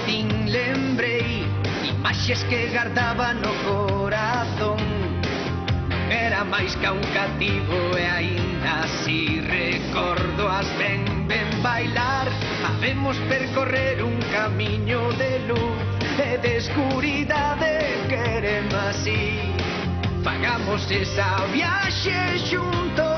din lembrei imaxes que guardaba no corazón. Era máis ca un cativo e aínda así recordo as ben bailar. Habemos percorrer un camiño de luz e de escuridade, quereme así. Fagamos esa viaxe xuntos